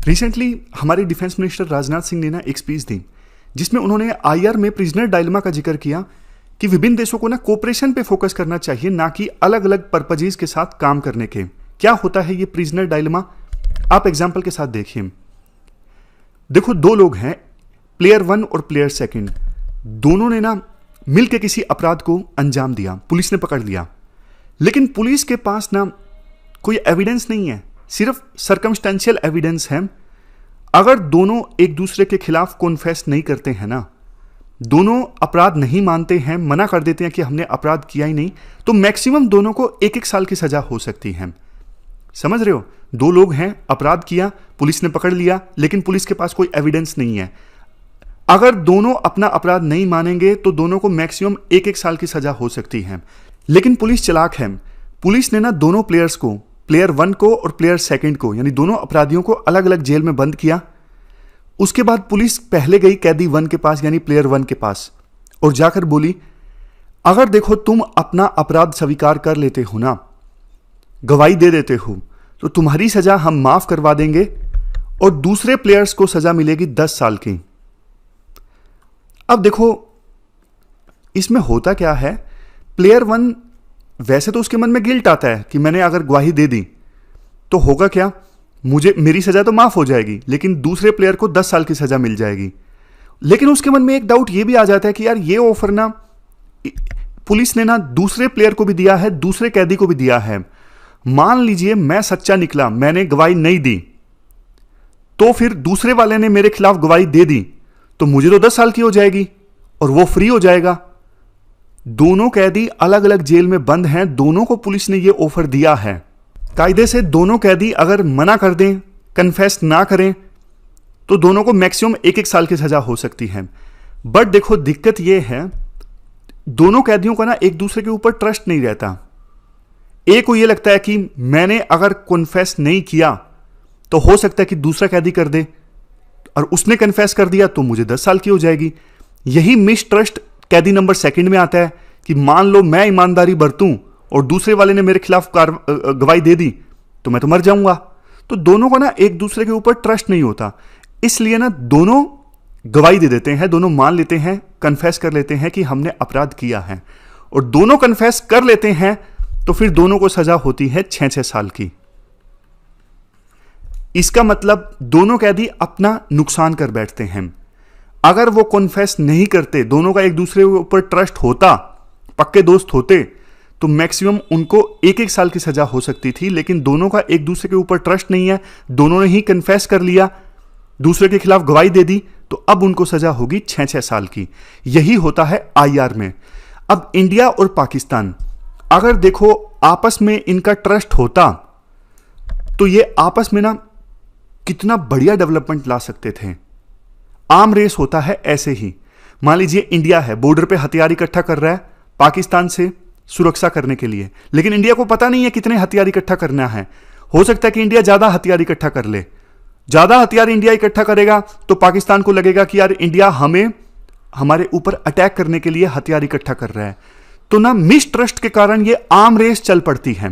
Recently हमारे defence minister Rajnath Singh ने ना एक स्पीच दी जिसमें उन्होंने आईआर में प्रिजनर डायलेमा का जिक्र किया कि विभिन्न देशों को ना कोऑपरेशन पे फोकस करना चाहिए, ना कि अलग अलग पर्पजेज के साथ काम करने के। क्या होता है ये प्रिजनर डायलेमा, आप एग्जाम्पल के साथ देखिए। देखो, दो लोग हैं, प्लेयर 1 और प्लेयर 2। दोनों ने ना मिलकर किसी अपराध को अंजाम दिया, पुलिस ने पकड़ लिया, लेकिन पुलिस के पास ना कोई एविडेंस नहीं है, सिर्फ सर्कमस्टेंशियल एविडेंस है। अगर दोनों एक दूसरे के खिलाफ कॉन्फेस नहीं करते हैं ना, दोनों अपराध नहीं मानते हैं, मना कर देते हैं कि हमने अपराध किया ही नहीं, तो मैक्सिमम दोनों को 1-1 साल की सजा हो सकती है। समझ रहे हो? दो लोग हैं, अपराध किया, पुलिस ने पकड़ लिया, लेकिन पुलिस के पास कोई एविडेंस नहीं है। अगर दोनों अपना अपराध नहीं मानेंगे तो दोनों को मैक्सिमम 1-1 साल की सजा हो सकती है। लेकिन पुलिस चालाक है, पुलिस ने ना दोनों प्लेयर्स को, प्लेयर 1 को और प्लेयर 2 को, यानी दोनों अपराधियों को अलग अलग जेल में बंद किया। उसके बाद पुलिस पहले गई कैदी 1 के पास, यानी प्लेयर 1 के पास, और जाकर बोली, अगर देखो तुम अपना अपराध स्वीकार कर लेते हो ना, गवाही दे देते हो, तो तुम्हारी सजा हम माफ करवा देंगे और दूसरे प्लेयर्स को सजा मिलेगी 10 साल की। अब देखो इसमें होता क्या है, प्लेयर 1 वैसे तो उसके मन में गिल्ट आता है कि मैंने अगर गवाही दे दी तो होगा क्या, मेरी सजा तो माफ हो जाएगी, लेकिन दूसरे प्लेयर को 10 साल की सजा मिल जाएगी। लेकिन उसके मन में एक डाउट ये भी आ जाता है कि यार ये ऑफर ना पुलिस ने ना दूसरे प्लेयर को भी दिया है, दूसरे कैदी को भी दिया है। मान लीजिए मैं सच्चा निकला, मैंने गवाही नहीं दी, तो फिर दूसरे वाले ने मेरे खिलाफ गवाही दे दी, तो मुझे तो 10 साल की हो जाएगी और वो फ्री हो जाएगा। दोनों कैदी अलग अलग जेल में बंद हैं, दोनों को पुलिस ने ये ऑफर दिया है। कायदे से दोनों कैदी अगर मना कर दें, कन्फेस ना करें, तो दोनों को मैक्सिमम 1-1 साल की सजा हो सकती है। बट देखो दिक्कत ये है, दोनों कैदियों का ना एक दूसरे के ऊपर ट्रस्ट नहीं रहता। एक को ये लगता है कि मैंने अगर कन्फेस नहीं किया तो हो सकता है कि दूसरा कैदी कर दे, और उसने कन्फेस कर दिया तो मुझे 10 साल की हो जाएगी। यही मिसट्रस्ट कैदी नंबर 2 में आता है कि मान लो मैं ईमानदारी बरतूं और दूसरे वाले ने मेरे खिलाफ गवाही दे दी तो मैं तो मर जाऊंगा। तो दोनों को ना एक दूसरे के ऊपर ट्रस्ट नहीं होता, इसलिए ना दोनों गवाही दे देते हैं, दोनों मान लेते हैं, कन्फेस कर लेते हैं कि हमने अपराध किया है, और दोनों कन्फेस कर लेते हैं तो फिर दोनों को सजा होती है 6-6 साल की। इसका मतलब दोनों कैदी अपना नुकसान कर बैठते हैं। अगर वो कॉन्फेस नहीं करते, दोनों का एक दूसरे के ऊपर ट्रस्ट होता, पक्के दोस्त होते, तो मैक्सिमम उनको 1-1 साल की सजा हो सकती थी। लेकिन दोनों का एक दूसरे के ऊपर ट्रस्ट नहीं है, दोनों ने ही कन्फेस कर लिया, दूसरे के खिलाफ गवाही दे दी, तो अब उनको सजा होगी 6-6 साल की। यही होता है आईआर में। अब इंडिया और पाकिस्तान, अगर देखो आपस में इनका ट्रस्ट होता तो ये आपस में ना कितना बढ़िया डेवलपमेंट ला सकते थे। आम रेस होता है ऐसे ही। मान लीजिए इंडिया है, बॉर्डर पे हथियार इकट्ठा कर रहा है पाकिस्तान से सुरक्षा करने के लिए, लेकिन इंडिया को पता नहीं है कितने हथियार इकट्ठा करना है। हो सकता है कि इंडिया ज्यादा हथियार इकट्ठा कर ले, ज्यादा हथियार इंडिया इकट्ठा करेगा तो पाकिस्तान को लगेगा कि यार इंडिया हमारे ऊपर अटैक करने के लिए हथियार इकट्ठा कर रहा है। तो ना मिसट्रस्ट के कारण ये आम रेस चल पड़ती है।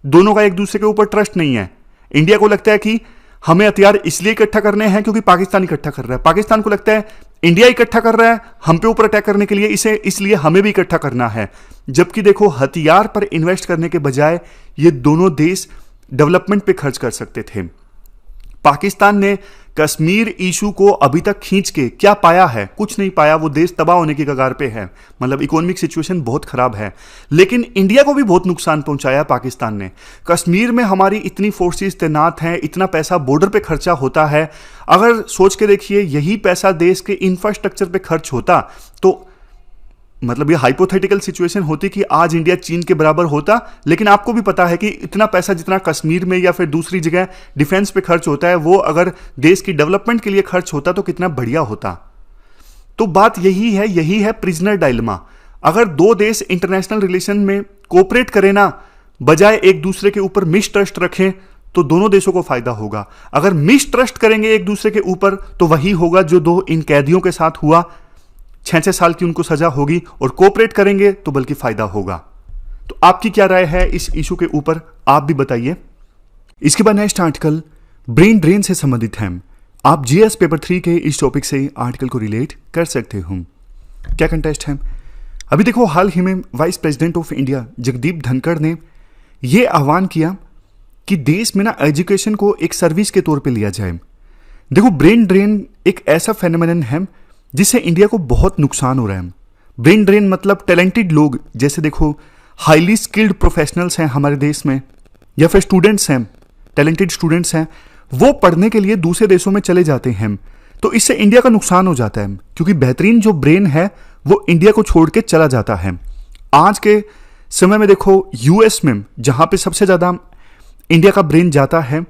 दोनों का एक दूसरे के ऊपर ट्रस्ट नहीं है। इंडिया को लगता है कि हमें हथियार इसलिए इकट्ठा करने हैं क्योंकि पाकिस्तान इकट्ठा कर रहा है, पाकिस्तान को लगता है इंडिया इकट्ठा कर रहा है हम पे ऊपर अटैक करने के लिए, इसे इसलिए हमें भी इकट्ठा करना है। जबकि देखो हथियार पर इन्वेस्ट करने के बजाय ये दोनों देश डेवलपमेंट पे खर्च कर सकते थे। पाकिस्तान ने कश्मीर इशू को अभी तक खींच के क्या पाया है? कुछ नहीं पाया। वो देश तबाह होने की कगार पे है, मतलब इकोनॉमिक सिचुएशन बहुत खराब है। लेकिन इंडिया को भी बहुत नुकसान पहुंचाया पाकिस्तान ने। कश्मीर में हमारी इतनी फोर्सेस तैनात हैं, इतना पैसा बॉर्डर पे खर्चा होता है। अगर सोच के देखिए यही पैसा देश के इंफ्रास्ट्रक्चर पे खर्च होता तो मतलब ये हाइपोथेटिकल सिचुएशन होती कि आज इंडिया चीन के बराबर होता। लेकिन आपको भी पता है कि इतना पैसा जितना कश्मीर में या फिर दूसरी जगह डिफेंस पे खर्च होता है, वो अगर देश की डेवलपमेंट के लिए खर्च होता तो कितना बढ़िया होता। तो बात यही है प्रिजनर डायलेमा। अगर दो देश इंटरनेशनल रिलेशन में कोऑपरेट करें ना, बजाय एक दूसरे के ऊपर मिसट्रस्ट रखें, तो दोनों देशों को फायदा होगा। अगर मिसट्रस्ट करेंगे एक दूसरे के ऊपर तो वही होगा जो दो इन कैदियों के साथ हुआ, 6-6 साल की उनको सजा होगी। और कोऑपरेट करेंगे तो बल्कि फायदा होगा। तो आपकी क्या राय है इस इशू के ऊपर, आप भी बताइए। इसके बाद नेक्स्ट आर्टिकल, ब्रेन ड्रेन से संबंधित हैं। आप जीएस पेपर 3 के इस टॉपिक से आर्टिकल को रिलेट कर सकते हो। क्या कंटेस्ट है? अभी देखो, हाल ही में vice president of India Jagdeep Dhankhar ने यह आह्वान किया कि देश में ना एजुकेशन को एक सर्विस के तौर पे लिया जाए। देखो, ब्रेन ड्रेन एक ऐसा फेनोमेनन है जिससे इंडिया को बहुत नुकसान हो रहा है। ब्रेन ड्रेन मतलब टैलेंटेड लोग, जैसे देखो हाईली स्किल्ड प्रोफेशनल्स हैं हमारे देश में, या फिर स्टूडेंट्स हैं, टैलेंटेड स्टूडेंट्स हैं, वो पढ़ने के लिए दूसरे देशों में चले जाते हैं। तो इससे इंडिया का नुकसान हो जाता है, क्योंकि बेहतरीन जो ब्रेन है वो इंडिया को छोड़ के चला जाता है। आज के समय में देखो, यूएस में जहां पे सबसे ज्यादा इंडिया का ब्रेन जाता है,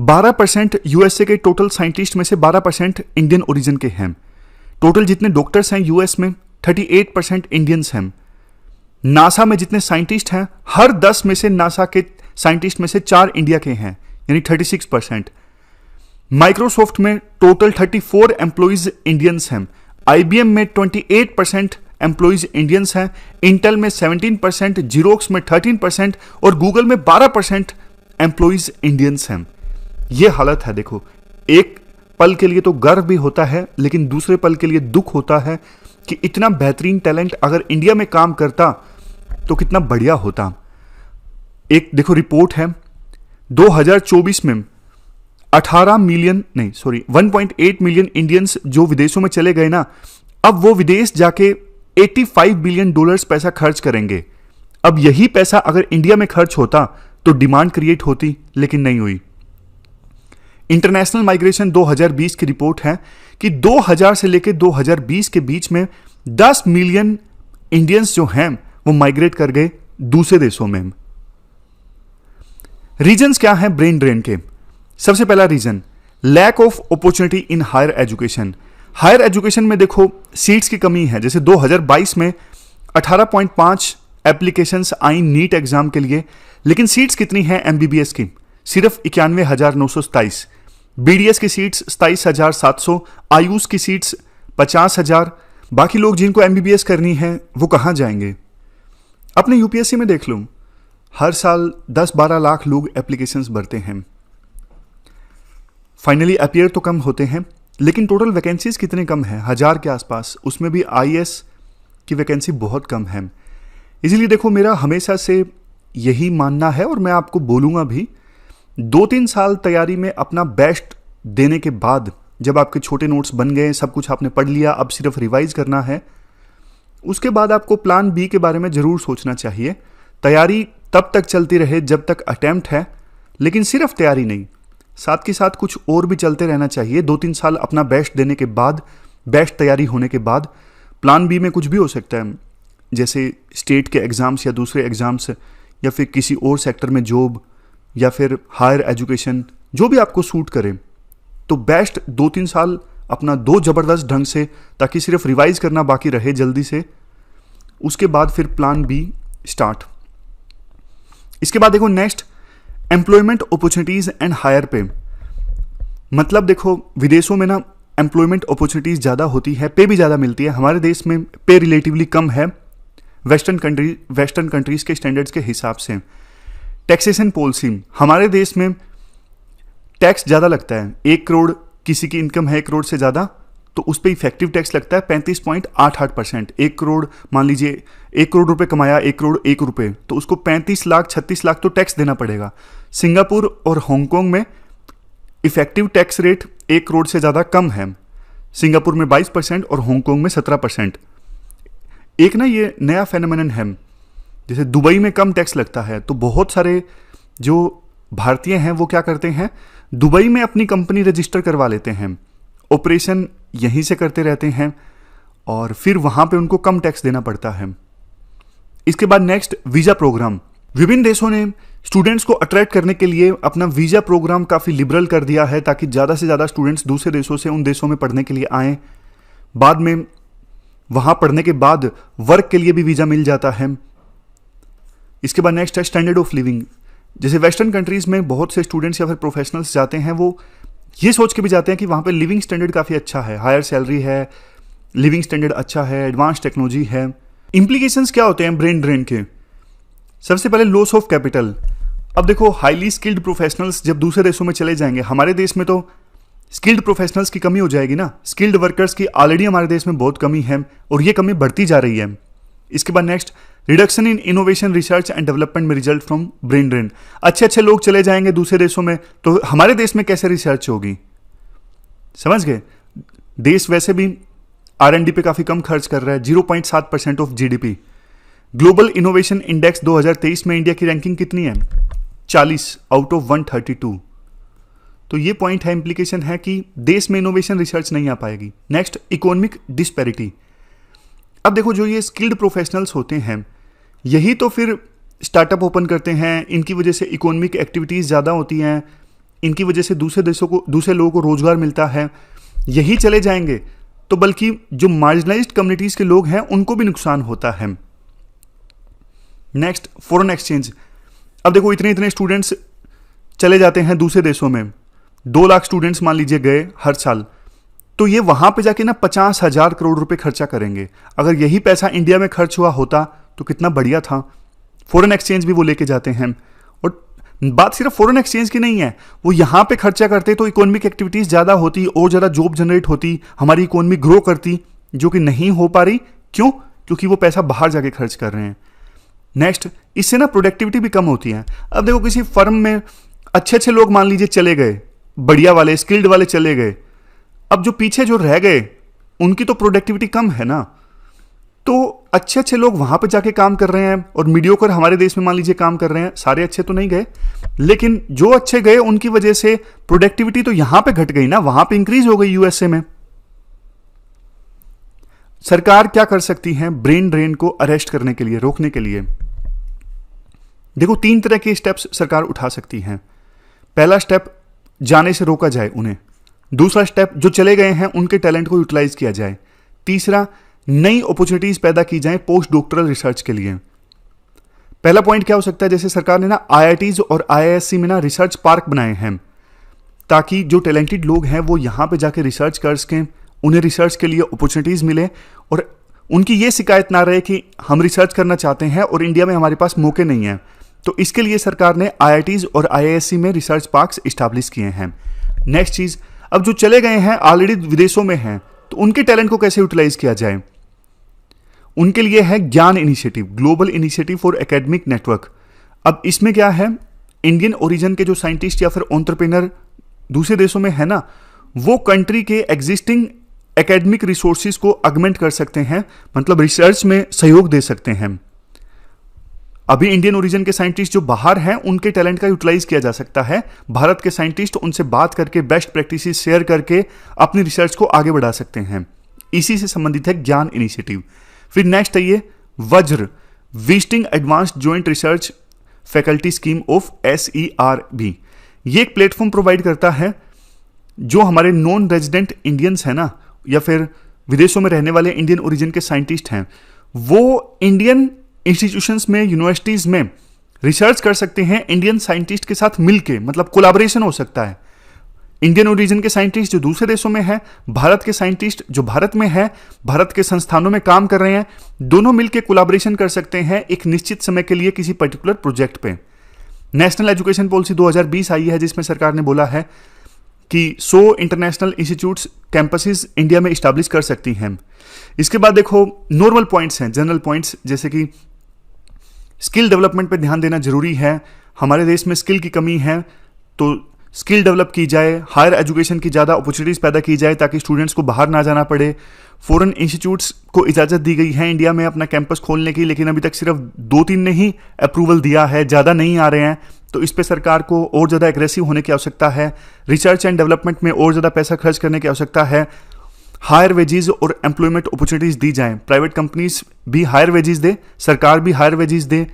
12% यूएसए के टोटल साइंटिस्ट में से 12% इंडियन ओरिजिन के हैं। टोटल जितने डॉक्टर्स हैं यूएस में 38% इंडियंस हैं। नासा में जितने साइंटिस्ट हैं, हर 10 में से नासा के साइंटिस्ट में से 4 इंडिया के हैं, यानी 36%। माइक्रोसॉफ्ट में टोटल 34 एम्प्लॉइज इंडियंस हैं। आईबीएम में 28% एम्प्लॉइज इंडियंस हैं। इंटेल में 17%, जीरोक्स में 13% और गूगल में 12% एम्प्लॉइज इंडियंस हैं। यह हालत है। देखो, एक पल के लिए तो गर्व भी होता है, लेकिन दूसरे पल के लिए दुख होता है कि इतना बेहतरीन टैलेंट अगर इंडिया में काम करता तो कितना बढ़िया होता। एक देखो रिपोर्ट है, 2024 में 1.8 मिलियन इंडियंस जो विदेशों में चले गए ना, अब वो विदेश जाके $85 बिलियन पैसा खर्च करेंगे। अब यही पैसा अगर इंडिया में खर्च होता तो डिमांड क्रिएट होती, लेकिन नहीं हुई। इंटरनेशनल माइग्रेशन 2020 की रिपोर्ट है कि 2000 से लेकर 2020 के बीच में 10 मिलियन इंडियंस जो हैं वो माइग्रेट कर गए दूसरे देशों में। रीजंस क्या हैं ब्रेन ड्रेन के? सबसे पहला reason, lack of opportunity in higher education. Higher education में देखो सीट्स की कमी है। जैसे 2022 में 18.5 एप्लीकेशंस आई नीट एग्जाम के लिए, लेकिन सीट्स कितनी हैं एमबीबीएस की? सिर्फ 91,927। बीडीएस की सीट्स 27,700, आयुष की सीट्स 50,000। बाकी लोग जिनको एमबीबीएस करनी है वो कहां जाएंगे? अपने यूपीएससी में देख लो, हर साल 10-12 लाख लोग एप्लीकेशंस भरते हैं। फाइनली अपीयर तो कम होते हैं, लेकिन टोटल वैकेंसीज कितने कम है? 1000 के आसपास। उसमें भी आईएएस की वैकेंसी बहुत कम है। इसीलिए देखो, मेरा हमेशा से यही मानना है और मैं आपको बोलूंगा भी, 2-3 साल तैयारी में अपना बेस्ट देने के बाद, जब आपके छोटे नोट्स बन गए, सब कुछ आपने पढ़ लिया, अब सिर्फ रिवाइज करना है, उसके बाद आपको प्लान बी के बारे में जरूर सोचना चाहिए। तैयारी तब तक चलती रहे जब तक अटेम्प्ट है, लेकिन सिर्फ तैयारी नहीं, साथ के साथ कुछ और भी चलते रहना चाहिए। 2-3 साल अपना बेस्ट देने के बाद, बेस्ट तैयारी होने के बाद, प्लान बी में कुछ भी हो सकता है, जैसे स्टेट के एग्जाम्स या दूसरे एग्जाम्स, या फिर किसी और सेक्टर में जॉब, या फिर हायर एजुकेशन, जो भी आपको सूट करे। तो बेस्ट 2-3 साल अपना दो जबरदस्त ढंग से, ताकि सिर्फ रिवाइज करना बाकी रहे जल्दी से। उसके बाद फिर प्लान बी स्टार्ट। इसके बाद देखो next, employment opportunities and higher pay. मतलब देखो, विदेशों में ना एम्प्लॉयमेंट अपॉर्चुनिटीज ज़्यादा होती है, पे भी ज़्यादा मिलती है। हमारे देश में पे रिलेटिवली कम है वेस्टर्न कंट्रीज के स्टैंडर्ड्स के हिसाब से। टैक्सेशन पॉलिसी, हमारे देश में टैक्स ज़्यादा लगता है। 1 करोड़ किसी की इनकम है 1 करोड़ से ज़्यादा, तो उस पर इफेक्टिव टैक्स लगता है 35.88%। 1 करोड़ मान लीजिए, 1 करोड़ रुपए कमाया, 1 करोड़ 1 रुपए, तो उसको 35 लाख 36 लाख तो टैक्स देना पड़ेगा। सिंगापुर और हांगकांग में इफेक्टिव टैक्स रेट 1 करोड़ से ज़्यादा कम है। सिंगापुर में 22% और हांगकांग में 17%। एक ना ये नया फेनोमेनन है, जैसे दुबई में कम टैक्स लगता है, तो बहुत सारे जो भारतीय हैं वो क्या करते हैं, दुबई में अपनी कंपनी रजिस्टर करवा लेते हैं, ऑपरेशन यहीं से करते रहते हैं, और फिर वहां पे उनको कम टैक्स देना पड़ता है। इसके बाद नेक्स्ट, वीजा प्रोग्राम। विभिन्न देशों ने स्टूडेंट्स को अट्रैक्ट करने के लिए अपना वीजा प्रोग्राम काफी लिबरल कर दिया है, ताकि ज्यादा से ज्यादा स्टूडेंट्स दूसरे देशों से उन देशों में पढ़ने के लिए आएं। बाद में वहां पढ़ने के बाद वर्क के लिए भी वीजा मिल जाता है। इसके बाद नेक्स्ट है स्टैंडर्ड ऑफ लिविंग। जैसे वेस्टर्न कंट्रीज में बहुत से स्टूडेंट्स या फिर प्रोफेशनल्स जाते हैं, वो ये सोच के भी जाते हैं कि वहाँ पे लिविंग स्टैंडर्ड काफ़ी अच्छा है, हायर सैलरी है, लिविंग स्टैंडर्ड अच्छा है, एडवांस टेक्नोलॉजी है। इम्प्लीकेशंस क्या होते हैं ब्रेन ड्रेन के? सबसे पहले लॉस ऑफ कैपिटल। अब देखो, हाईली स्किल्ड प्रोफेशनल्स जब दूसरे देशों में चले जाएंगे, हमारे देश में तो स्किल्ड प्रोफेशनल्स की कमी हो जाएगी ना। स्किल्ड वर्कर्स की ऑलरेडी हमारे देश में बहुत कमी है और ये कमी बढ़ती जा रही है। इसके बाद next, reduction in innovation research and development में रिजल्ट फ्रॉम ब्रेन ड्रेन। अच्छे अच्छे लोग चले जाएंगे दूसरे देशों में, तो हमारे देश में कैसे रिसर्च होगी? समझ गए? देश वैसे भी R&D पे काफी कम खर्च कर रहा है, 0.7% of GDP। Global innovation index 2023 में इंडिया की रैंकिंग कितनी है? 40 आउट ऑफ 132। तो ये पॉइंट है, इंप्लीकेशन है कि देश में इनोवेशन रिसर्च नहीं आ पाएगी। Next, economic disparity. अब देखो, जो ये स्किल्ड प्रोफेशनल्स होते हैं, यही तो फिर स्टार्टअप ओपन करते हैं, इनकी वजह से इकोनॉमिक एक्टिविटीज़ ज़्यादा होती हैं, इनकी वजह से दूसरे लोगों को रोजगार मिलता है। यही चले जाएंगे तो बल्कि जो मार्जिनलाइज्ड कम्युनिटीज़ के लोग हैं उनको भी नुकसान होता है। Next, foreign exchange. अब देखो, इतने इतने स्टूडेंट्स चले जाते हैं दूसरे देशों में, 2 लाख स्टूडेंट्स मान लीजिए गए हर साल, तो ये वहां पे जाके ना 50,000 करोड़ रुपए खर्चा करेंगे। अगर यही पैसा इंडिया में खर्च हुआ होता तो कितना बढ़िया था। फॉरेन एक्सचेंज भी वो लेके जाते हैं, और बात सिर्फ फॉरेन एक्सचेंज की नहीं है, वो यहां पे खर्चा करते तो इकोनॉमिक एक्टिविटीज ज्यादा होती और ज्यादा जॉब जनरेट होती, हमारी इकोनॉमी ग्रो करती, जो कि नहीं हो पा रही। क्यों? क्योंकि वो पैसा बाहर जाके खर्च कर रहे हैं। नेक्स्ट, इससे ना प्रोडक्टिविटी भी कम होती है। अब देखो, किसी फर्म में अच्छे अच्छे लोग मान लीजिए चले गए, बढ़िया वाले स्किल्ड वाले चले गए, अब जो पीछे जो रह गए उनकी तो प्रोडक्टिविटी कम है ना। तो अच्छे अच्छे लोग वहां पे जाके काम कर रहे हैं और मीडियोकर हमारे देश में मान लीजिए काम कर रहे हैं। सारे अच्छे तो नहीं गए, लेकिन जो अच्छे गए उनकी वजह से प्रोडक्टिविटी तो यहां पे घट गई ना, वहां पे इंक्रीज हो गई यूएसए में। सरकार क्या कर सकती है ब्रेन ड्रेन को अरेस्ट करने के लिए, रोकने के लिए? देखो, 3 तरह के स्टेप्स सरकार उठा सकती है। पहला स्टेप, जाने से रोका जाए उन्हें। दूसरा स्टेप, जो चले गए हैं उनके टैलेंट को यूटिलाइज किया जाए। तीसरा, नई अपॉर्चुनिटीज पैदा की जाए पोस्ट डॉक्टरल रिसर्च के लिए। पहला पॉइंट क्या हो सकता है? जैसे सरकार ने ना IITs और IISc में ना रिसर्च पार्क बनाए हैं, ताकि जो टैलेंटेड लोग हैं वो यहां पे जाके रिसर्च कर सकें, उन्हें रिसर्च के लिए अपॉर्चुनिटीज मिले और उनकी ये शिकायत ना रहे कि हम रिसर्च करना चाहते हैं और इंडिया में हमारे पास मौके नहीं है। तो इसके लिए सरकार ने IITs और IISc में रिसर्च पार्क्स इस्टेब्लिश किए हैं। नेक्स्ट चीज, अब जो चले गए हैं ऑलरेडी विदेशों में हैं, तो उनके टैलेंट को कैसे यूटिलाइज किया जाए? उनके लिए है ज्ञान initiative, global initiative for academic network. अब इसमें क्या है, इंडियन ओरिजिन के जो साइंटिस्ट या फिर एंटरप्रेन्योर दूसरे देशों में है ना, वो कंट्री के एग्जिस्टिंग एकेडमिक रिसोर्सेज को अगमेंट कर सकते हैं, मतलब रिसर्च में सहयोग दे सकते हैं। अभी इंडियन ओरिजिन के साइंटिस्ट जो बाहर हैं उनके टैलेंट का यूटिलाइज किया जा सकता है। भारत के साइंटिस्ट उनसे बात करके बेस्ट प्रैक्टिसेस शेयर करके अपनी रिसर्च को आगे बढ़ा सकते हैं। इसी से संबंधित है ज्ञान इनिशिएटिव। फिर नेक्स्ट है ये वज्र, visiting advanced joint research faculty scheme of SERB। ये एक प्लेटफॉर्म प्रोवाइड करता है, जो हमारे नॉन रेजिडेंट इंडियंस हैं ना, या फिर विदेशों में रहने वाले इंडियन ओरिजिन के साइंटिस्ट हैं, वो इंडियन इंस्टीट्यूशंस में, यूनिवर्सिटीज में रिसर्च कर सकते हैं इंडियन साइंटिस्ट के साथ मिलके, मतलब कोलैबोरेशन हो सकता है। इंडियन ओरिजिन के साइंटिस्ट जो दूसरे देशों में है, भारत के साइंटिस्ट जो भारत में है, भारत के संस्थानों में काम कर रहे हैं, दोनों मिलके कोलैबोरेशन कर सकते हैं एक निश्चित समय के लिए किसी पर्टिकुलर प्रोजेक्ट पे। नेशनल एजुकेशन पॉलिसी 2020 आई है, जिसमें सरकार ने बोला है कि 100 इंटरनेशनल इंस्टीट्यूट्स कैंपसेस इंडिया में इस्टेब्लिश कर सकती हैं। इसके बाद देखो, नॉर्मल पॉइंट्स हैं, जनरल पॉइंट्स, जैसे कि स्किल डेवलपमेंट पे ध्यान देना जरूरी है। हमारे देश में स्किल की कमी है, तो स्किल डेवलप की जाए, हायर एजुकेशन की ज़्यादा अपॉर्चुनिटीज़ पैदा की जाए ताकि स्टूडेंट्स को बाहर ना जाना पड़े। फॉरेन इंस्टीट्यूट्स को इजाज़त दी गई है इंडिया में अपना कैंपस खोलने की, लेकिन अभी तक सिर्फ 2-3 ने ही अप्रूवल दिया है, ज़्यादा नहीं आ रहे हैं। तो इस पे सरकार को और ज़्यादा एग्रेसिव होने की आवश्यकता है। रिसर्च एंड डेवलपमेंट में और ज़्यादा पैसा खर्च करने की आवश्यकता है। हायर वेजेस और एम्प्लॉयमेंट अपॉर्चुनिटीज़ दी जाएं, प्राइवेट कंपनीज भी हायर वेजेस दे, सरकार भी हायर वेजेस दे।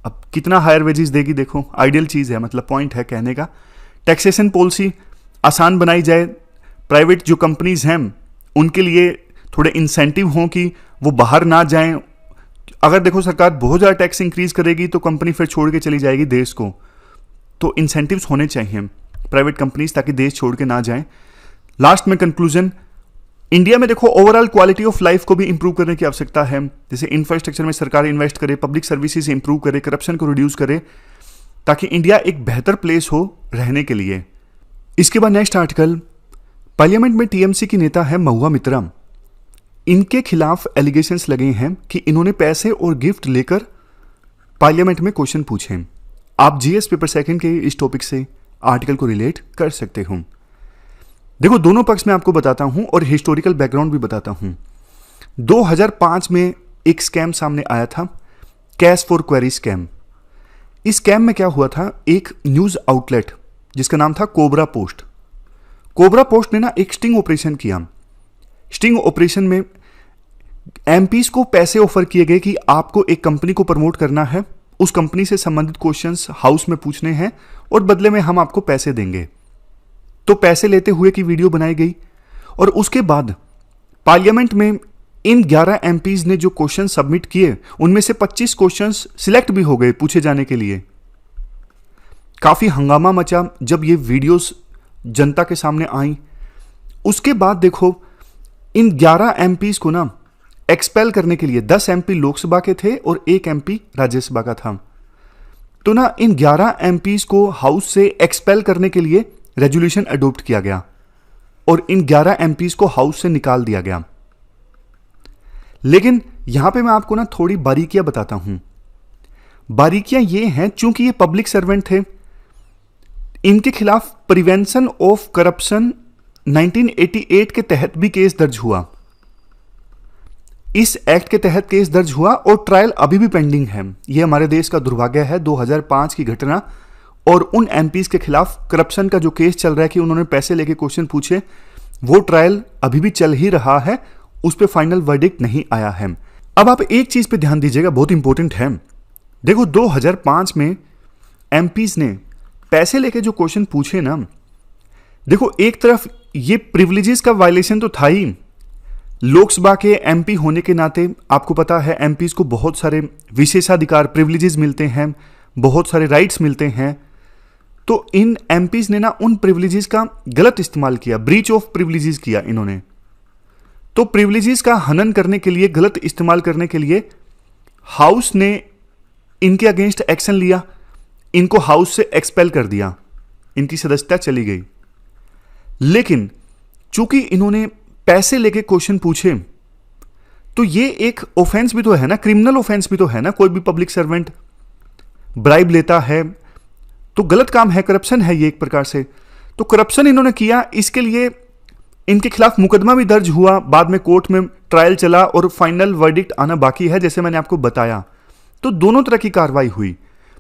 अब कितना हायर वेजेस देगी, देखो आइडियल चीज़ है, मतलब पॉइंट है कहने का। टैक्सेशन पॉलिसी आसान बनाई जाए, प्राइवेट जो कंपनीज हैं उनके लिए थोड़े इंसेंटिव हों कि वो बाहर ना जाएं। अगर देखो सरकार बहुत ज़्यादा टैक्स इंक्रीज करेगी तो कंपनी फिर छोड़ के चली जाएगी देश को, तो इंसेंटिव्स होने चाहिए प्राइवेट कंपनीज ताकि देश छोड़ के ना जाएं। लास्ट में कंक्लूजन, इंडिया में देखो ओवरऑल क्वालिटी ऑफ लाइफ को भी इंप्रूव करने की आवश्यकता है। जैसे इंफ्रास्ट्रक्चर में सरकार इन्वेस्ट करे, पब्लिक सर्विसेज इंप्रूव करे, करप्शन को रिड्यूस करे, ताकि इंडिया एक बेहतर प्लेस हो रहने के लिए। इसके बाद नेक्स्ट आर्टिकल, पार्लियामेंट में टीएमसी की नेता है महुआ मित्रा। इनके खिलाफ एलिगेशंस लगे हैं कि इन्होंने पैसे और गिफ्ट लेकर पार्लियामेंट में क्वेश्चन पूछे। आप जीएस पेपर सेकंड के इस टॉपिक से आर्टिकल को रिलेट कर सकते हो। देखो, दोनों पक्ष में आपको बताता हूं और हिस्टोरिकल बैकग्राउंड भी बताता हूं। 2005 में एक स्कैम सामने आया था, कैश फॉर क्वेरी स्कैम। इस स्कैम में क्या हुआ था, एक न्यूज आउटलेट जिसका नाम था कोबरा पोस्ट। कोबरा पोस्ट ने ना एक स्टिंग ऑपरेशन किया। स्टिंग ऑपरेशन में एमपीज को पैसे ऑफर किए गए कि आपको एक कंपनी को प्रमोट करना है, उस कंपनी से संबंधित क्वेश्चंस हाउस में पूछने हैं और बदले में हम आपको पैसे देंगे। तो पैसे लेते हुए की वीडियो बनाई गई और उसके बाद पार्लियामेंट में इन 11 एमपीज ने जो क्वेश्चन सबमिट किए उनमें से 25 क्वेश्चंस सिलेक्ट भी हो गए पूछे जाने के लिए। काफी हंगामा मचा जब ये वीडियोस जनता के सामने आई। उसके बाद देखो, इन 11 एमपीज को ना एक्सपेल करने के लिए 10 एमपी लोकसभा के थे और 1 एमपी राज्यसभा का था। तो ना इन 11 एमपीज को हाउस से एक्सपेल करने के लिए रेजोल्यूशन अडॉप्ट किया गया और इन 11 एमपीज को हाउस से निकाल दिया गया। लेकिन यहां पे मैं आपको ना थोड़ी बारीकियां बताता हूं। बारीकियां ये हैं, चूंकि ये पब्लिक सर्वेंट थे, इनके खिलाफ प्रिवेंशन ऑफ करप्शन 1988 के तहत भी केस दर्ज हुआ। इस एक्ट के तहत केस दर्ज हुआ और ट्रायल अभी भी पेंडिंग है। यह हमारे देश का दुर्भाग्य है, 2005 की घटना। और उन एमपीज के खिलाफ करप्शन का जो केस चल रहा है कि उन्होंने पैसे लेके क्वेश्चन पूछे, वो ट्रायल अभी भी चल ही रहा है, उस पर फाइनल वर्डिक्ट नहीं आया है। अब आप एक चीज पे ध्यान दीजिएगा, बहुत इंपॉर्टेंट है। देखो, 2005 में एमपीज ने पैसे लेके जो क्वेश्चन पूछे ना, देखो एक तरफ ये प्रिविलेजेस का वायलेशन तो था ही। लोकसभा के एमपी होने के नाते आपको पता है एमपीज को बहुत सारे विशेषाधिकार प्रिविलेजेस मिलते हैं, बहुत सारे राइट्स मिलते हैं। तो इन एमपीज ने ना उन प्रिविलेजेस का गलत इस्तेमाल किया, ब्रीच ऑफ प्रिविलेजेस किया इन्होंने। तो प्रिविलेजेस का हनन करने के लिए, गलत इस्तेमाल करने के लिए हाउस ने इनके अगेंस्ट एक्शन लिया, इनको हाउस से एक्सपेल कर दिया, इनकी सदस्यता चली गई। लेकिन चूंकि इन्होंने पैसे लेके क्वेश्चन पूछे, तो ये एक ऑफेंस भी तो है ना, क्रिमिनल ऑफेंस भी तो है ना। कोई भी पब्लिक सर्वेंट ब्राइब लेता है तो गलत काम है, करप्शन है ये एक प्रकार से। तो करप्शन इन्होंने किया, इसके लिए इनके खिलाफ मुकदमा भी दर्ज हुआ, बाद में कोर्ट में ट्रायल चला और फाइनल वर्डिक्ट आना बाकी है, जैसे मैंने आपको बताया। तो दोनों तरह की कार्रवाई हुई।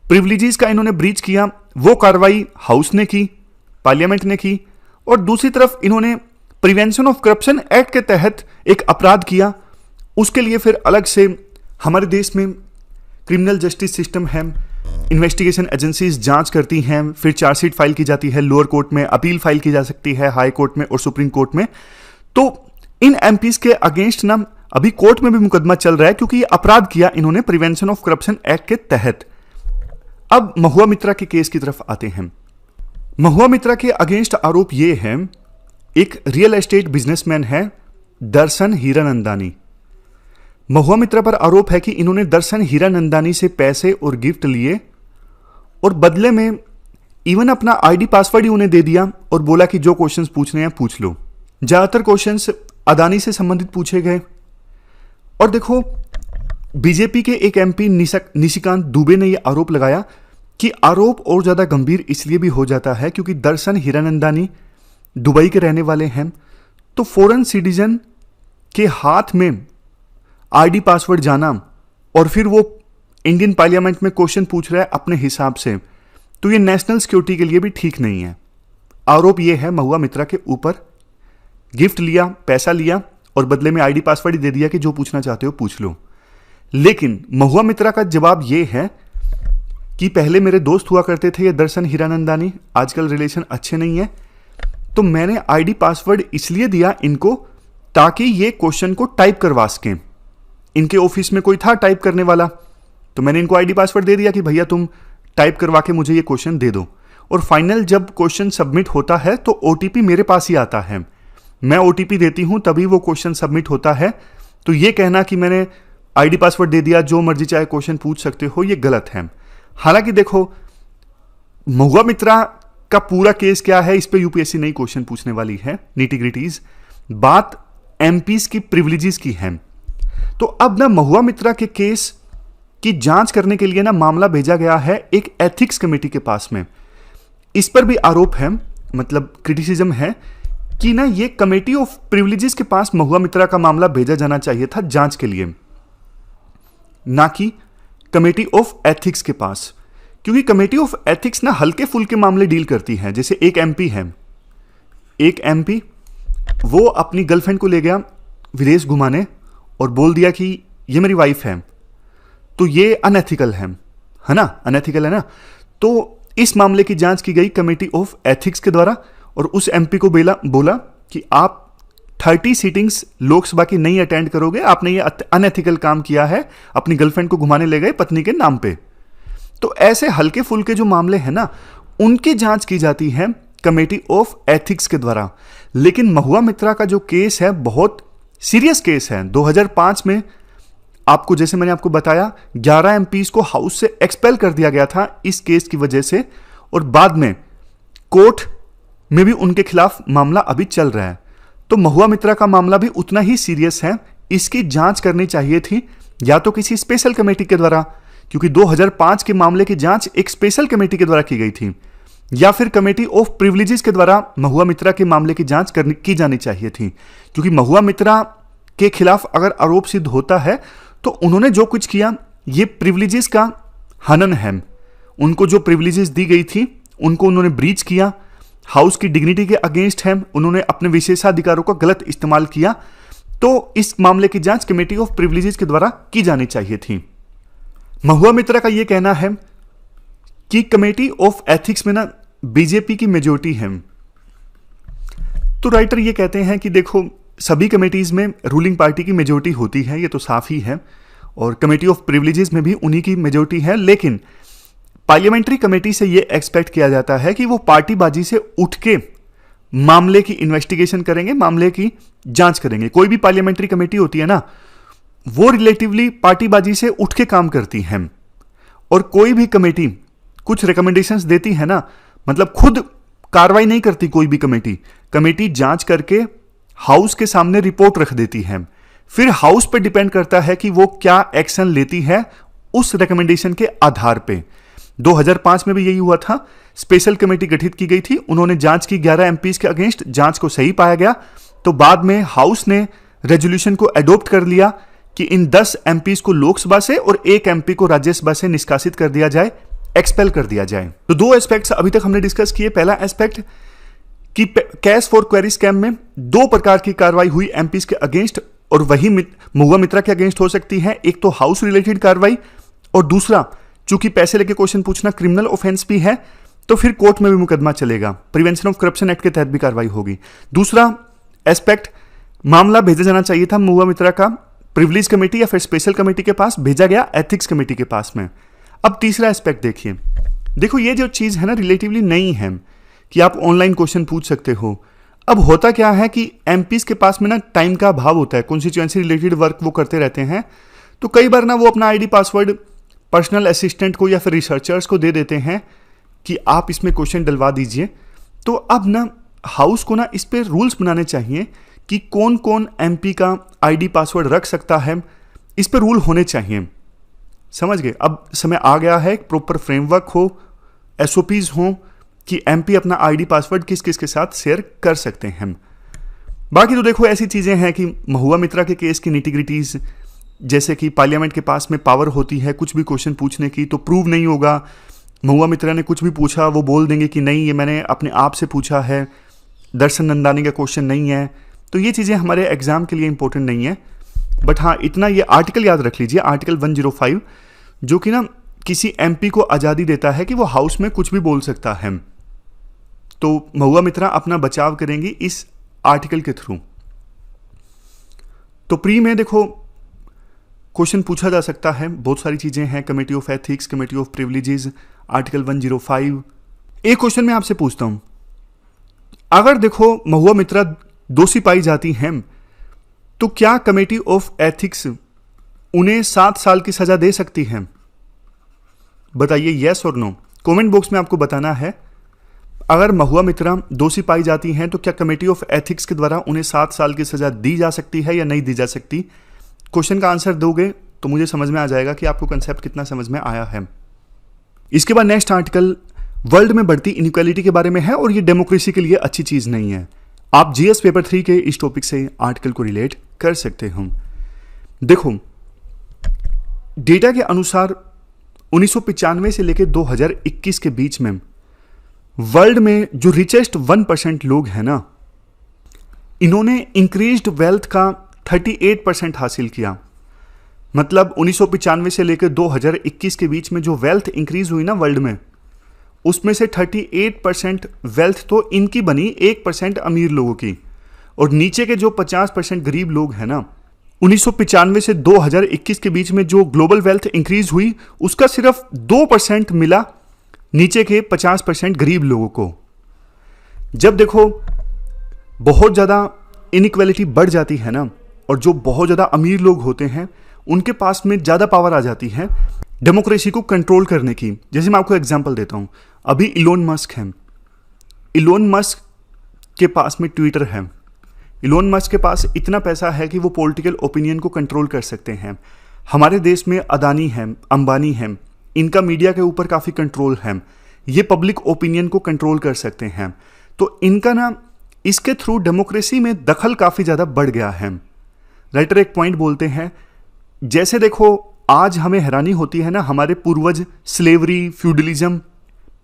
प्रिविलेजेस का इन्होंने ब्रीच किया, वो कार्रवाई हाउस ने की, पार्लियामेंट ने की, और दूसरी तरफ इन्होंने प्रिवेंशन ऑफ करप्शन एक्ट के तहत एक अपराध किया। उसके लिए फिर अलग से हमारे देश में क्रिमिनल जस्टिस सिस्टम है, इन्वेस्टिगेशन एजेंसीज जांच करती हैं, फिर चार्जशीट फाइल की जाती है, लोअर कोर्ट में अपील फाइल की जा सकती है, हाई कोर्ट में और सुप्रीम कोर्ट में। तो इन एमपीज के अगेंस्ट ना अभी कोर्ट में भी मुकदमा चल रहा है, क्योंकि ये अपराध किया इन्होंने प्रिवेंशन ऑफ करप्शन एक्ट के तहत। अब महुआ मित्रा के केस की तरफ आते हैं। महुआ मित्रा के अगेंस्ट आरोप ये है, एक रियल एस्टेट बिजनेसमैन है दर्शन हीरानंदानी। महुआ मित्रा पर आरोप है कि इन्होंने दर्शन हीरानंदानी से पैसे और गिफ्ट लिए और बदले में इवन अपना आईडी पासवर्ड ही उन्हें दे दिया और बोला कि जो क्वेश्चंस पूछने हैं पूछ लो। ज्यादातर क्वेश्चंस अदानी से संबंधित पूछे गए। और देखो, बीजेपी के एक एमपी निशिकांत दुबे ने यह आरोप लगाया कि आरोप और ज्यादा गंभीर इसलिए भी हो जाता है क्योंकि दर्शन हीरानंदानी दुबई के रहने वाले हैं, तो फॉरेन सिटीजन के हाथ में आईडी पासवर्ड जाना और फिर वो इंडियन पार्लियामेंट में क्वेश्चन पूछ रहा है अपने हिसाब से, तो ये नेशनल सिक्योरिटी के लिए भी ठीक नहीं है। आरोप ये है महुआ मित्रा के ऊपर, गिफ्ट लिया, पैसा लिया और बदले में आईडी पासवर्ड ही दे दिया कि जो पूछना चाहते हो पूछ लो। लेकिन महुआ मित्रा का जवाब ये है कि पहले मेरे दोस्त हुआ करते थे ये दर्शन हीरानंदानी, आजकल रिलेशन अच्छे नहीं है, तो मैंने आईडी पासवर्ड इसलिए दिया इनको ताकि ये क्वेश्चन को टाइप करवा सकें। इनके ऑफिस में कोई था टाइप करने वाला, तो मैंने इनको आईडी पासवर्ड दे दिया कि भैया तुम टाइप करवा के मुझे ये क्वेश्चन दे दो। और फाइनल जब क्वेश्चन सबमिट होता है तो ओटीपी मेरे पास ही आता है, मैं ओटीपी देती हूं तभी वो क्वेश्चन सबमिट होता है। तो ये कहना कि मैंने आईडी पासवर्ड दे दिया, जो मर्जी चाहे क्वेश्चन पूछ सकते हो, ये गलत है। हालांकि देखो, महुआ मित्रा का पूरा केस क्या है, इस पे यूपीएससी नई क्वेश्चन पूछने वाली है, नीटिग्रिटीज। बात एमपीज की प्रिविलेजेस की है। तो अब ना महुआ मित्रा के केस की जांच करने के लिए ना मामला भेजा गया है एक एथिक्स कमेटी के पास में। इस पर भी आरोप है, मतलब क्रिटिसिज्म है कि ना ये कमेटी ऑफ प्रिविलेजेस के पास महुआ मित्रा का मामला भेजा जाना चाहिए था जांच के लिए, ना कि कमेटी ऑफ एथिक्स के पास। क्योंकि कमेटी ऑफ एथिक्स ना हल्के फुल्के मामले डील करती है। जैसे एक एमपी वो अपनी गर्लफ्रेंड को ले गया विदेश घुमाने और बोल दिया कि ये मेरी वाइफ है, तो ये अनएथिकल है ना, अनएथिकल है ना। तो इस मामले की जांच की गई कमेटी ऑफ एथिक्स के द्वारा और उस एमपी को बोला कि आप 30 सीटिंग्स लोकसभा की नहीं अटेंड करोगे, आपने ये अनएथिकल काम किया है, अपनी गर्लफ्रेंड को घुमाने ले गए पत्नी के नाम पे। तो ऐसे हल्के फुल्के जो मामले हैं ना, उनकी जांच की जाती है कमेटी ऑफ एथिक्स के द्वारा। लेकिन महुआ मित्रा का जो केस है बहुत सीरियस केस है। 2005 में आपको, जैसे मैंने आपको बताया, 11 एमपीज को हाउस से एक्सपेल कर दिया गया था इस केस की वजह से, और बाद में कोर्ट में भी उनके खिलाफ मामला अभी चल रहा है। तो महुआ मित्रा का मामला भी उतना ही सीरियस है। इसकी जांच करनी चाहिए थी या तो किसी स्पेशल कमेटी के द्वारा, क्योंकि 2005 के मामले की जांच एक स्पेशल कमेटी के द्वारा की गई थी, या फिर कमेटी ऑफ प्रिविलेजेस के द्वारा महुआ मित्रा के मामले की जांच की जानी चाहिए थी। क्योंकि महुआ मित्रा के खिलाफ अगर आरोप सिद्ध होता है तो उन्होंने जो कुछ किया ये प्रिविलेजेस का हनन है। उनको जो प्रिविलेजेस दी गई थी उनको उन्होंने ब्रीच किया, हाउस की डिग्निटी के अगेंस्ट है, उन्होंने अपने विशेषाधिकारों का गलत इस्तेमाल किया। तो इस मामले की जांच कमेटी ऑफ प्रिविलेजेस के द्वारा की जानी चाहिए थी। महुआ मित्रा का यह कहना है कि कमेटी ऑफ एथिक्स में ना बीजेपी की मेजोरिटी है। तो राइटर ये कहते हैं कि देखो, सभी कमेटीज में रूलिंग पार्टी की मेजोरिटी होती है, ये तो साफ ही है, और कमेटी ऑफ प्रिविलेजेस में भी उन्हीं की मेजोरिटी है। लेकिन पार्लियामेंट्री कमेटी से ये एक्सपेक्ट किया जाता है कि वो पार्टीबाजी से उठ के मामले की इन्वेस्टिगेशन करेंगे, मामले की जांच करेंगे। कोई भी पार्लियामेंट्री कमेटी होती है ना, वो रिलेटिवली पार्टीबाजी से उठ के काम करती है। और कोई भी कमेटी कुछ रिकमेंडेशंस देती है ना, मतलब खुद कार्रवाई नहीं करती कोई भी कमेटी जांच करके हाउस के सामने रिपोर्ट रख देती है। फिर हाउस पे डिपेंड करता है कि वो क्या एक्शन लेती है उस रिकमेंडेशन के आधार पे। 2005 में भी यही हुआ था, स्पेशल कमेटी गठित की गई थी, उन्होंने जांच की 11 एमपीज के अगेंस्ट, जांच को सही पाया गया। तो बाद में हाउस ने रेजोल्यूशन को एडॉप्ट कर लिया कि इन 10 एमपीज को लोकसभा से और 1 एमपी को राज्यसभा से निष्कासित कर दिया जाए, एक्सपेल कर दिया जाए। तो 2 एस्पेक्ट्स अभी तक हमने डिस्कस किए। पहला एस्पेक्ट कि कैश फॉर क्वेरी स्कैम में 2 प्रकार की कार्रवाई हुई एमपीज के अगेंस्ट, और वही महुआ मित्रा के अगेंस्ट हो सकती है। एक तो हाउस रिलेटेड कार्रवाई, और दूसरा चूंकि पैसे लेके क्वेश्चन पूछना क्रिमिनल ऑफेंस भी है, तो फिर कोर्ट में भी मुकदमा चलेगा, प्रिवेंशन ऑफ करप्शन एक्ट के तहत भी कार्रवाई होगी। दूसरा एस्पेक्ट, मामला भेजा जाना चाहिए था महुआ मित्रा का प्रिविलेज कमेटी या फिर स्पेशल कमेटी के पास, भेजा गया एथिक्स कमेटी के पास में। अब तीसरा एस्पेक्ट देखिए, देखो ये जो चीज है ना रिलेटिवली नई है कि आप ऑनलाइन क्वेश्चन पूछ सकते हो। अब होता क्या है कि एमपीज के पास में ना टाइम का अभाव होता है, कॉन्स्टिट्यूएंसी रिलेटेड वर्क वो करते रहते हैं, तो कई बार ना वो अपना आईडी पासवर्ड पर्सनल असिस्टेंट को या फिर रिसर्चर्स को दे देते हैं कि आप इसमें क्वेश्चन डलवा दीजिए। तो अब ना हाउस को ना इस पे रूल्स बनाने चाहिए कि कौन कौन एमपी का आईडी पासवर्ड रख सकता है, इस पे रूल होने चाहिए। समझ गए? अब समय आ गया है, प्रॉपर फ्रेमवर्क हो, एसओपीज हो कि एमपी अपना आईडी पासवर्ड किस किस के साथ शेयर कर सकते हैं। बाकी तो देखो ऐसी चीजें हैं कि महुआ मित्रा के केस की निटिग्रिटीज, जैसे कि पार्लियामेंट के पास में पावर होती है कुछ भी क्वेश्चन पूछने की, तो प्रूव नहीं होगा। महुआ मित्रा ने कुछ भी पूछा वो बोल देंगे कि नहीं ये मैंने अपने आप से पूछा है, दर्शन नंदानी का क्वेश्चन नहीं है। तो ये चीज़ें हमारे एग्जाम के लिए इंपॉर्टेंट नहीं है। बट हाँ, इतना ये आर्टिकल याद रख लीजिए, आर्टिकल 105, जो कि ना किसी एमपी को आज़ादी देता है कि वो हाउस में कुछ भी बोल सकता है। तो महुआ मित्रा अपना बचाव करेंगी इस आर्टिकल के थ्रू। तो प्री में देखो क्वेश्चन पूछा जा सकता है, बहुत सारी चीजें हैं, committee of ethics, committee of privileges, article 105। एक क्वेश्चन मैं आपसे पूछता हूं, अगर देखो महुआ मित्रा दोषी पाई जाती हैं तो क्या कमेटी ऑफ एथिक्स उन्हें 7 साल की सजा दे सकती है? बताइए यस और नो। कमेंट बॉक्स में आपको बताना है, अगर महुआ मित्रा दोषी पाई जाती हैं तो क्या कमेटी ऑफ एथिक्स के द्वारा उन्हें 7 साल की सजा दी जा सकती है या नहीं दी जा सकती। क्वेश्चन का आंसर दोगे तो मुझे समझ में आ जाएगा कि आपको कंसेप्ट कितना समझ में आया है। इसके बाद नेक्स्ट आर्टिकल वर्ल्ड में बढ़ती इनइक्वालिटी के बारे में है और ये डेमोक्रेसी के लिए अच्छी चीज नहीं है। आप जीएस पेपर 3 के इस टॉपिक से आर्टिकल को रिलेट कर सकते हो। देखो, डेटा के अनुसार 1995 से लेकर 2021 के बीच में वर्ल्ड में जो रिचेस्ट 1% लोग हैं ना, इन्होंने इंक्रीज्ड वेल्थ का 38% हासिल किया। मतलब 1995 से लेकर 2021 के बीच में जो वेल्थ इंक्रीज हुई ना वर्ल्ड में, उसमें से 38% वेल्थ तो इनकी बनी, 1% अमीर लोगों की, और नीचे के जो 50% गरीब लोग हैं ना, 1995 से 2021 के बीच में जो ग्लोबल वेल्थ इंक्रीज हुई उसका सिर्फ 2% मिला नीचे के 50% गरीब लोगों को। जब देखो बहुत ज़्यादा इनइक्वालिटी बढ़ जाती है ना, और जो बहुत ज़्यादा अमीर लोग होते हैं उनके पास में ज़्यादा पावर आ जाती है डेमोक्रेसी को कंट्रोल करने की। जैसे मैं आपको एग्जांपल देता हूँ, अभी इलोन मस्क है, इलोन मस्क के पास में ट्विटर है, इलोन मस्क के पास इतना पैसा है कि वो पॉलिटिकल ओपिनियन को कंट्रोल कर सकते हैं। हमारे देश में अदानी है, अंबानी है, इनका मीडिया के ऊपर काफ़ी कंट्रोल है, ये पब्लिक ओपिनियन को कंट्रोल कर सकते हैं। तो इनका ना इसके थ्रू डेमोक्रेसी में दखल काफ़ी ज़्यादा बढ़ गया है। राइटर एक पॉइंट बोलते हैं, जैसे देखो आज हमें हैरानी होती है ना, हमारे पूर्वज स्लेवरी, फ्यूडलिज्म,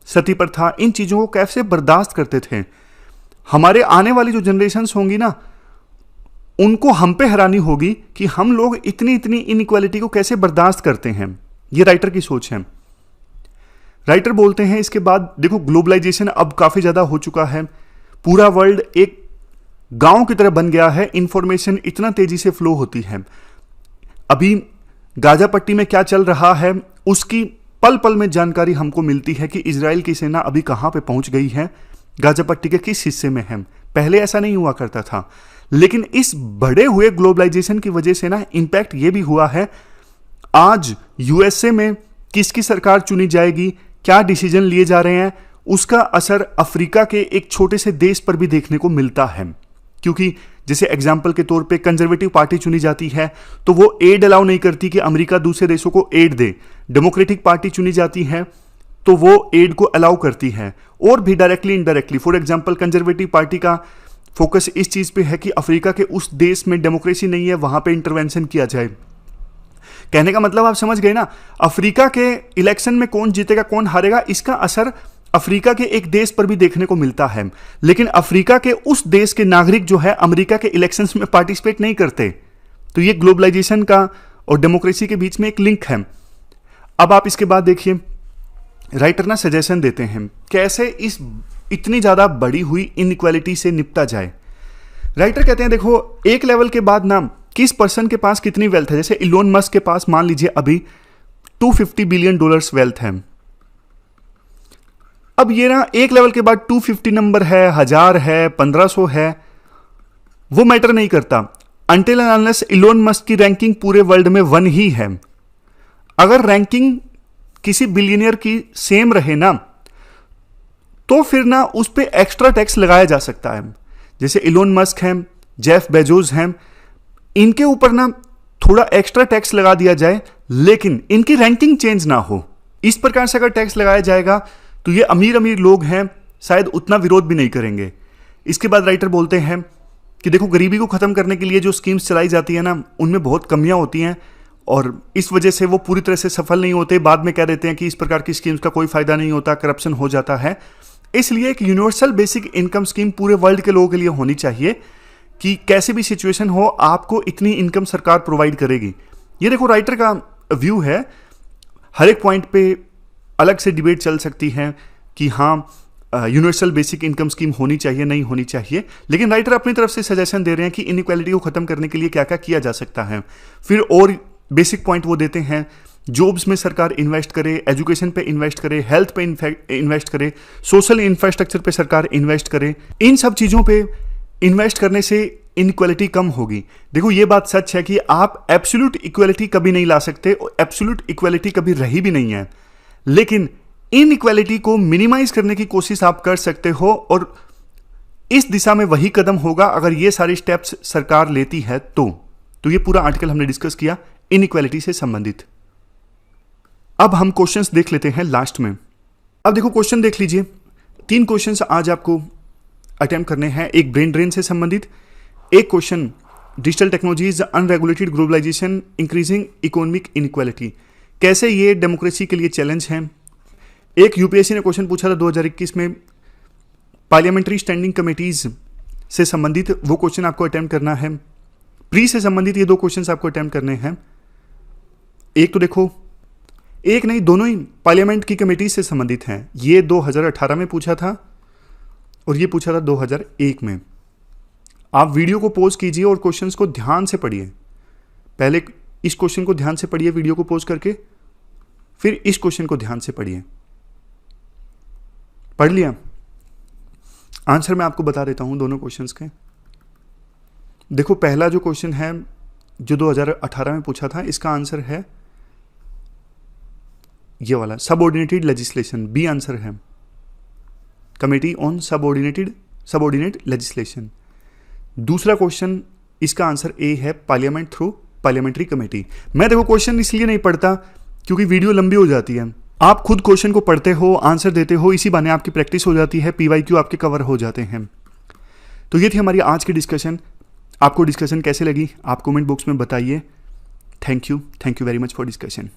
सती प्रथा, इन चीज़ों को कैसे बर्दाश्त करते थे। हमारे आने वाली जो जनरेशन्स होंगी ना, उनको हम पे हैरानी होगी कि हम लोग इतनी इतनी इनइक्वालिटी को कैसे बर्दाश्त करते हैं। ये राइटर की सोच है। राइटर बोलते हैं इसके बाद, देखो ग्लोबलाइजेशन अब काफ़ी ज़्यादा हो चुका है, पूरा वर्ल्ड एक गांव की तरह बन गया है, इंफॉर्मेशन इतना तेजी से फ्लो होती है। अभी गाजा पट्टी में क्या चल रहा है उसकी पल पल में जानकारी हमको मिलती है कि इजराइल की सेना अभी कहाँ पे पहुंच गई है, गाजा पट्टी के किस हिस्से में है। पहले ऐसा नहीं हुआ करता था, लेकिन इस बढ़े हुए ग्लोबलाइजेशन की वजह से ना इम्पैक्ट ये भी हुआ है। आज यूएसए में किसकी सरकार चुनी जाएगी, क्या डिसीजन लिए जा रहे हैं, उसका असर अफ्रीका के एक छोटे से देश पर भी देखने को मिलता है। क्योंकि जैसे एग्जाम्पल के तौर पे कंजर्वेटिव पार्टी चुनी जाती है तो वो एड अलाउ नहीं करती कि अमेरिका दूसरे देशों को एड दे। डेमोक्रेटिक पार्टी चुनी जाती है तो वो एड को अलाउ करती है, और भी directly indirectly. For example conservative party का फोकस इस चीज पे है कि अफ्रीका के उस देश में डेमोक्रेसी नहीं है, वहां पे इंटरवेंशन किया जाए। कहने का मतलब आप समझ गए ना, अफ्रीका के इलेक्शन में कौन जीतेगा कौन हारेगा, इसका असर अफ्रीका के एक देश पर भी देखने को मिलता है। लेकिन अफ्रीका के उस देश के नागरिक जो है अमेरिका के इलेक्शंस में पार्टिसिपेट नहीं करते। तो ये ग्लोबलाइजेशन का और डेमोक्रेसी के बीच में एक लिंक है। अब आप इसके बाद देखिए, राइटर ना सजेशन देते हैं कैसे इस इतनी ज्यादा बढ़ी हुई इनइक्वालिटी से निपटा जाए। राइटर कहते हैं देखो, एक लेवल के बाद ना किस पर्सन के पास कितनी वेल्थ है। जैसे इलोन मस्क के पास मान लीजिए अभी $250 बिलियन वेल्थ है। अब ये ना एक लेवल के बाद 250 नंबर है, 1000 है, 1500 है, वो मैटर नहीं करता until and unless Elon Musk की रैंकिंग पूरे वर्ल्ड में 1 ही है। अगर रैंकिंग किसी बिलियनियर की सेम रहे ना, तो फिर ना उस पर एक्स्ट्रा टैक्स लगाया जा सकता है। जैसे इलोन मस्क हैं, जेफ बेजोस हैं, इनके ऊपर ना थोड़ा एक्स्ट्रा टैक्स लगा दिया जाए, लेकिन इनकी रैंकिंग चेंज ना हो। इस प्रकार से अगर टैक्स लगाया जाएगा तो ये अमीर अमीर लोग हैं शायद उतना विरोध भी नहीं करेंगे। इसके बाद राइटर बोलते हैं कि देखो, गरीबी को खत्म करने के लिए जो स्कीम्स चलाई जाती है ना, उनमें बहुत कमियां होती हैं और इस वजह से वो पूरी तरह से सफल नहीं होते। बाद में कह देते हैं कि इस प्रकार की स्कीम्स का कोई फायदा नहीं होता, करप्शन हो जाता है। इसलिए एक यूनिवर्सल बेसिक इनकम स्कीम पूरे वर्ल्ड के लोगों के लिए होनी चाहिए कि कैसे भी सिचुएशन हो आपको इतनी इनकम सरकार प्रोवाइड करेगी। ये देखो राइटर का व्यू है। हर एक पॉइंट पे अलग से डिबेट चल सकती है कि हाँ यूनिवर्सल बेसिक इनकम स्कीम होनी चाहिए नहीं होनी चाहिए, लेकिन राइटर अपनी तरफ से सजेशन दे रहे हैं कि इनइक्वालिटी को खत्म करने के लिए क्या क्या किया जा सकता है। फिर और बेसिक पॉइंट वो देते हैं, जॉब्स में सरकार इन्वेस्ट करे, एजुकेशन पे इन्वेस्ट करे, हेल्थ पे इन्वेस्ट करे, सोशल इंफ्रास्ट्रक्चर पे सरकार इन्वेस्ट करे। इन सब चीज़ों पे इन्वेस्ट करने से इनइक्वालिटी कम होगी। देखो ये बात सच है कि आप एब्सोल्यूट इक्वालिटी कभी नहीं ला सकते, एब्सोल्यूट इक्वालिटी कभी रही भी नहीं है, लेकिन इनइक्वालिटी को मिनिमाइज करने की कोशिश आप कर सकते हो, और इस दिशा में वही कदम होगा अगर ये सारे स्टेप्स सरकार लेती है तो ये पूरा आर्टिकल हमने डिस्कस किया इनइक्वालिटी से संबंधित। अब हम क्वेश्चंस देख लेते हैं लास्ट में। अब देखो क्वेश्चन देख लीजिए, 3 क्वेश्चंस आज आपको अटेम्प्ट करने हैं। एक ब्रेन ड्रेन से संबंधित, एक question digital technologies unregulated globalization increasing economic inequality, कैसे ये डेमोक्रेसी के लिए चैलेंज है। एक यूपीएससी ने क्वेश्चन पूछा था 2021 में पार्लियामेंट्री स्टैंडिंग कमेटीज से संबंधित, वो क्वेश्चन आपको अटेम्प्ट करना है। प्री से संबंधित ये 2 क्वेश्चन आपको अटेम्प्ट करने हैं। एक तो देखो, एक नहीं दोनों ही पार्लियामेंट की कमेटी से संबंधित हैं। ये 2018 में पूछा था और ये पूछा था 2001 में। आप वीडियो को पॉज कीजिए और क्वेश्चंस को ध्यान से पढ़िए। पहले इस क्वेश्चन को ध्यान से पढ़िए वीडियो को पॉज करके, फिर इस क्वेश्चन को ध्यान से पढ़िए। पढ़ लिया? आंसर मैं आपको बता देता हूं दोनों क्वेश्चंस के। देखो पहला जो क्वेश्चन है जो 2018 में पूछा था, इसका आंसर है ये वाला, सबऑर्डिनेटेड लेजिस्लेशन। बी आंसर है, कमेटी ऑन सबऑर्डिनेट लेजिस्लेशन। दूसरा क्वेश्चन, इसका आंसर ए है, पार्लियामेंट थ्रू पार्लियामेंट्री कमेटी। मैं देखो क्वेश्चन इसलिए नहीं पढ़ता क्योंकि वीडियो लंबी हो जाती है। आप खुद क्वेश्चन को पढ़ते हो, आंसर देते हो, इसी बहाने आपकी प्रैक्टिस हो जाती है, पीवाईक्यू आपके कवर हो जाते हैं। तो ये थी हमारी आज की डिस्कशन। आपको डिस्कशन कैसे लगी आप कमेंट बॉक्स में बताइए। Thank you very much for discussion.